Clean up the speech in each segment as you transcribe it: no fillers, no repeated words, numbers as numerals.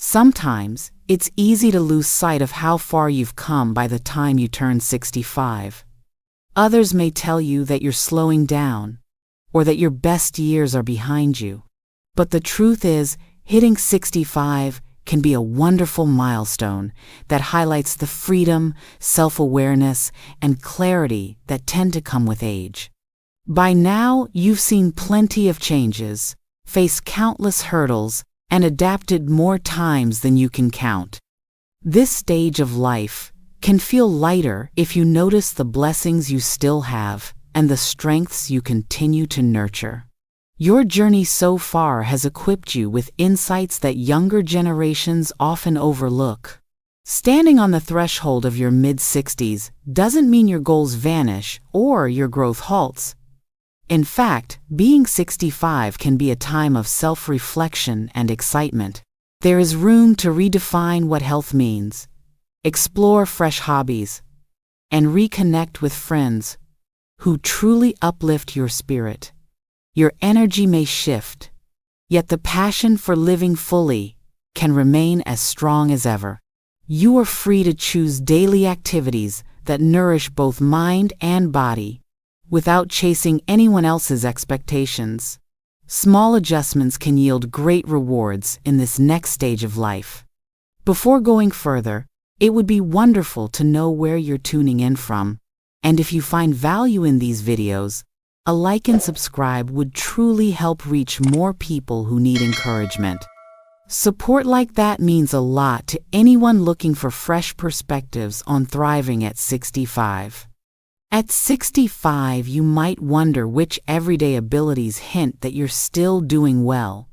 Sometimes, it's easy to lose sight of how far you've come by the time you turn 65. Others may tell you that you're slowing down, or that your best years are behind you. But the truth is, hitting 65 can be a wonderful milestone that highlights the freedom, self-awareness, and clarity that tend to come with age. By now, you've seen plenty of changes, faced countless hurdles, and adapted more times than you can count. This stage of life can feel lighter if you notice the blessings you still have and the strengths you continue to nurture. Your journey so far has equipped you with insights that younger generations often overlook. Standing on the threshold of your mid-60s doesn't mean your goals vanish or your growth halts. In fact, being 65 can be a time of self-reflection and excitement. There is room to redefine what health means, explore fresh hobbies, and reconnect with friends who truly uplift your spirit. Your energy may shift, yet the passion for living fully can remain as strong as ever. You are free to choose daily activities that nourish both mind and body, without chasing anyone else's expectations. Small adjustments can yield great rewards in this next stage of life. Before going further, it would be wonderful to know where you're tuning in from, and if you find value in these videos, a like and subscribe would truly help reach more people who need encouragement. Support like that means a lot to anyone looking for fresh perspectives on thriving at 65. At 65, you might wonder which everyday abilities hint that you're still doing well.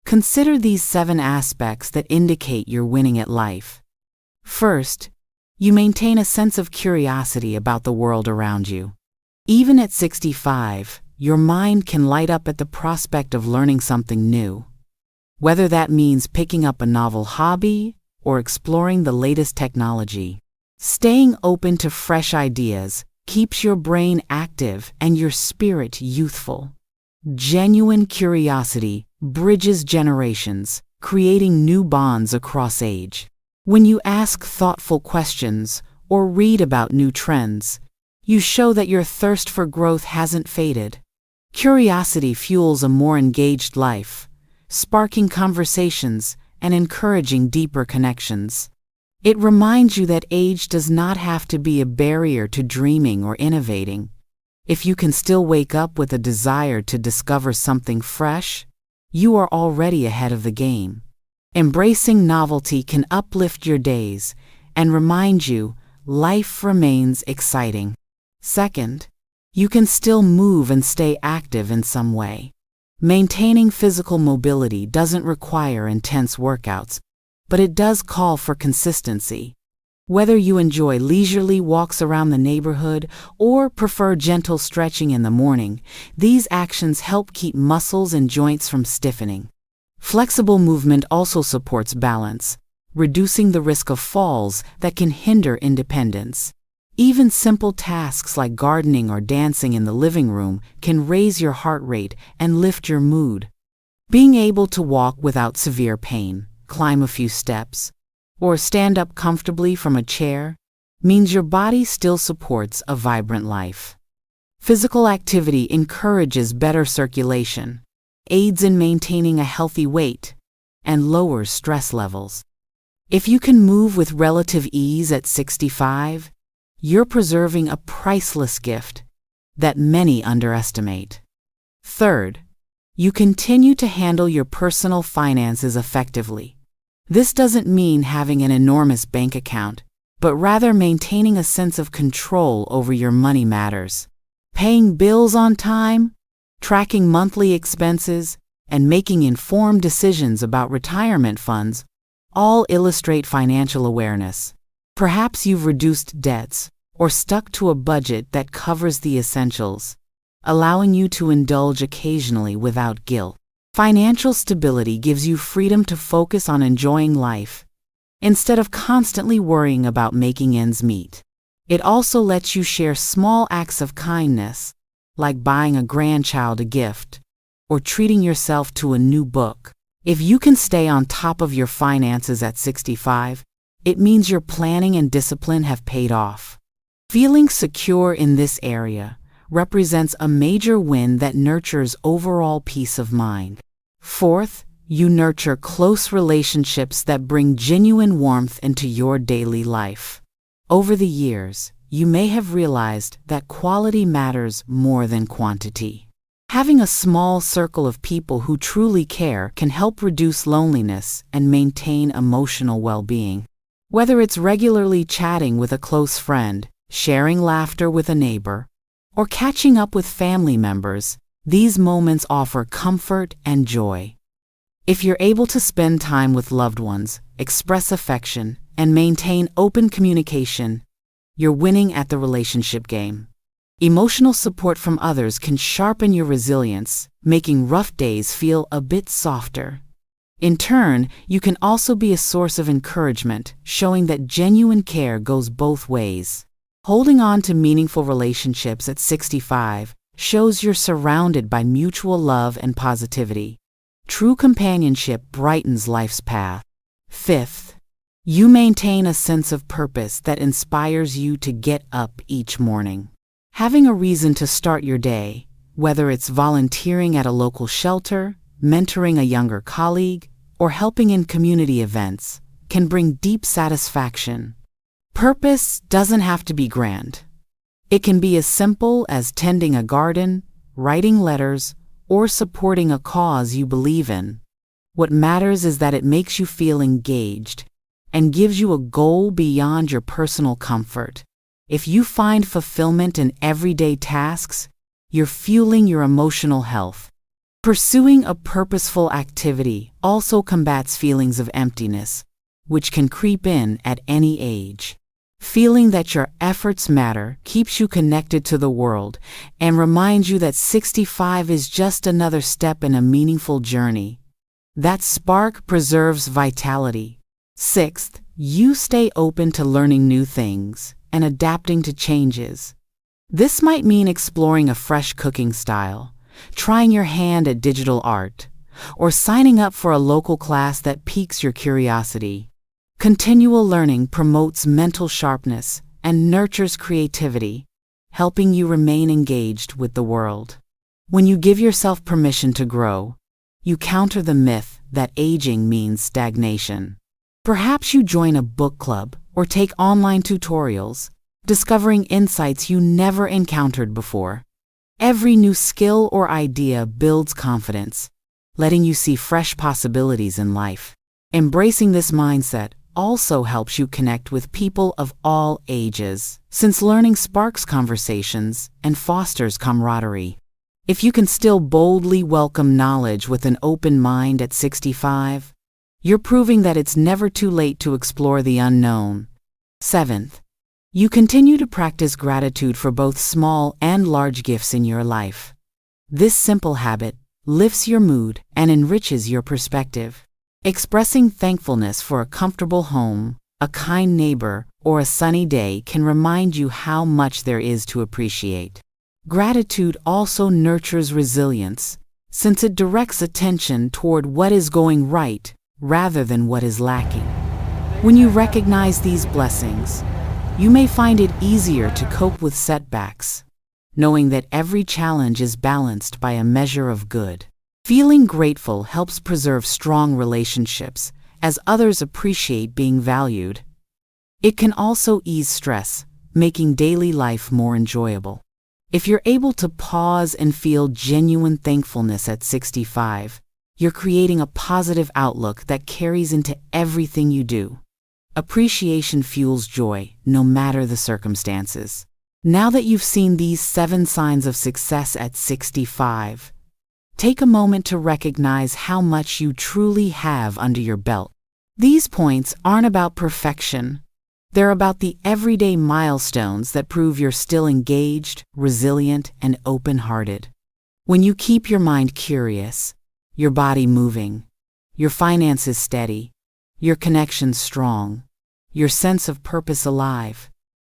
Consider these 7 aspects that indicate you're winning at life. First, you maintain a sense of curiosity about the world around you. Even at 65, your mind can light up at the prospect of learning something new. Whether that means picking up a novel hobby or exploring the latest technology, staying open to fresh ideas keeps your brain active and your spirit youthful. Genuine curiosity bridges generations, creating new bonds across age. When you ask thoughtful questions or read about new trends, you show that your thirst for growth hasn't faded. Curiosity fuels a more engaged life, sparking conversations and encouraging deeper connections. It reminds you that age does not have to be a barrier to dreaming or innovating. If you can still wake up with a desire to discover something fresh, you are already ahead of the game. Embracing novelty can uplift your days and remind you life remains exciting. Second, you can still move and stay active in some way. Maintaining physical mobility doesn't require intense workouts, but it does call for consistency. Whether you enjoy leisurely walks around the neighborhood or prefer gentle stretching in the morning, these actions help keep muscles and joints from stiffening. Flexible movement also supports balance, reducing the risk of falls that can hinder independence. Even simple tasks like gardening or dancing in the living room can raise your heart rate and lift your mood. Being able to walk without severe pain, climb a few steps, or stand up comfortably from a chair means your body still supports a vibrant life. Physical activity encourages better circulation, aids in maintaining a healthy weight, and lowers stress levels. If you can move with relative ease at 65, you're preserving a priceless gift that many underestimate. Third, you continue to handle your personal finances effectively. This doesn't mean having an enormous bank account, but rather maintaining a sense of control over your money matters. Paying bills on time, tracking monthly expenses, and making informed decisions about retirement funds all illustrate financial awareness. Perhaps you've reduced debts or stuck to a budget that covers the essentials, allowing you to indulge occasionally without guilt. Financial stability gives you freedom to focus on enjoying life, instead of constantly worrying about making ends meet. It also lets you share small acts of kindness, like buying a grandchild a gift, or treating yourself to a new book, If you can stay on top of your finances at 65, it means your planning and discipline have paid off. Feeling secure in this area represents a major win that nurtures overall peace of mind. Fourth, you nurture close relationships that bring genuine warmth into your daily life. Over the years, you may have realized that quality matters more than quantity. Having a small circle of people who truly care can help reduce loneliness and maintain emotional well-being. Whether it's regularly chatting with a close friend, sharing laughter with a neighbor, or catching up with family members, these moments offer comfort and joy. If you're able to spend time with loved ones, express affection, and maintain open communication, you're winning at the relationship game. Emotional support from others can sharpen your resilience, making rough days feel a bit softer. In turn, you can also be a source of encouragement, showing that genuine care goes both ways. Holding on to meaningful relationships at 65 shows you're surrounded by mutual love and positivity. True companionship brightens life's path. Fifth, you maintain a sense of purpose that inspires you to get up each morning. Having a reason to start your day, whether it's volunteering at a local shelter, mentoring a younger colleague, or helping in community events, can bring deep satisfaction. Purpose doesn't have to be grand. It can be as simple as tending a garden, writing letters, or supporting a cause you believe in. What matters is that it makes you feel engaged and gives you a goal beyond your personal comfort. If you find fulfillment in everyday tasks, you're fueling your emotional health. Pursuing a purposeful activity also combats feelings of emptiness, which can creep in at any age. Feeling that your efforts matter keeps you connected to the world and reminds you that 65 is just another step in a meaningful journey. That spark preserves vitality. Sixth, you stay open to learning new things and adapting to changes. This might mean exploring a fresh cooking style, trying your hand at digital art, or signing up for a local class that piques your curiosity. Continual learning promotes mental sharpness and nurtures creativity, helping you remain engaged with the world. When you give yourself permission to grow, you counter the myth that aging means stagnation. Perhaps you join a book club or take online tutorials, discovering insights you never encountered before. Every new skill or idea builds confidence, letting you see fresh possibilities in life. Embracing this mindset also helps you connect with people of all ages, since learning sparks conversations and fosters camaraderie. If you can still boldly welcome knowledge with an open mind at 65, you're proving that it's never too late to explore the unknown. Seventh, you continue to practice gratitude for both small and large gifts in your life. This simple habit lifts your mood and enriches your perspective. Expressing thankfulness for a comfortable home, a kind neighbor, or a sunny day can remind you how much there is to appreciate. Gratitude also nurtures resilience, since it directs attention toward what is going right rather than what is lacking. When you recognize these blessings, you may find it easier to cope with setbacks, knowing that every challenge is balanced by a measure of good. Feeling grateful helps preserve strong relationships, as others appreciate being valued. It can also ease stress, making daily life more enjoyable. If you're able to pause and feel genuine thankfulness at 65, you're creating a positive outlook that carries into everything you do. Appreciation fuels joy, no matter the circumstances. Now that you've seen these 7 signs of success at 65, take a moment to recognize how much you truly have under your belt. These points aren't about perfection. They're about the everyday milestones that prove you're still engaged, resilient, and open-hearted. When you keep your mind curious, your body moving, your finances steady, your connections strong, your sense of purpose alive,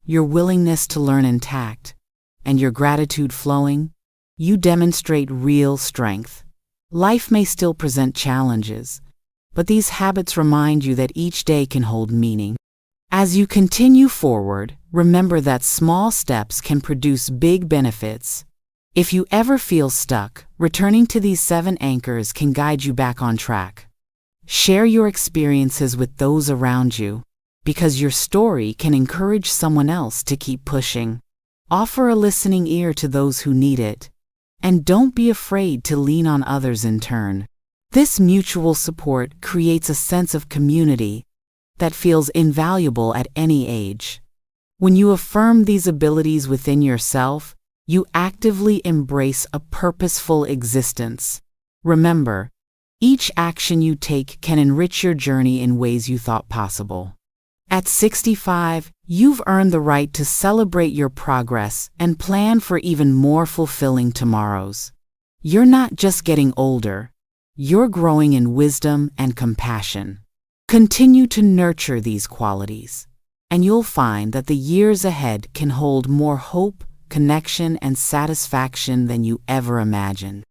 your willingness to learn intact, and your gratitude flowing, you demonstrate real strength. Life may still present challenges, but these habits remind you that each day can hold meaning. As you continue forward, remember that small steps can produce big benefits. If you ever feel stuck, returning to these 7 anchors can guide you back on track. Share your experiences with those around you, because your story can encourage someone else to keep pushing. Offer a listening ear to those who need it, and don't be afraid to lean on others in turn. This mutual support creates a sense of community that feels invaluable at any age. When you affirm these abilities within yourself, you actively embrace a purposeful existence. Remember, each action you take can enrich your journey in ways you thought possible. At 65, you've earned the right to celebrate your progress and plan for even more fulfilling tomorrows. You're not just getting older, you're growing in wisdom and compassion. Continue to nurture these qualities, and you'll find that the years ahead can hold more hope, connection, and satisfaction than you ever imagined.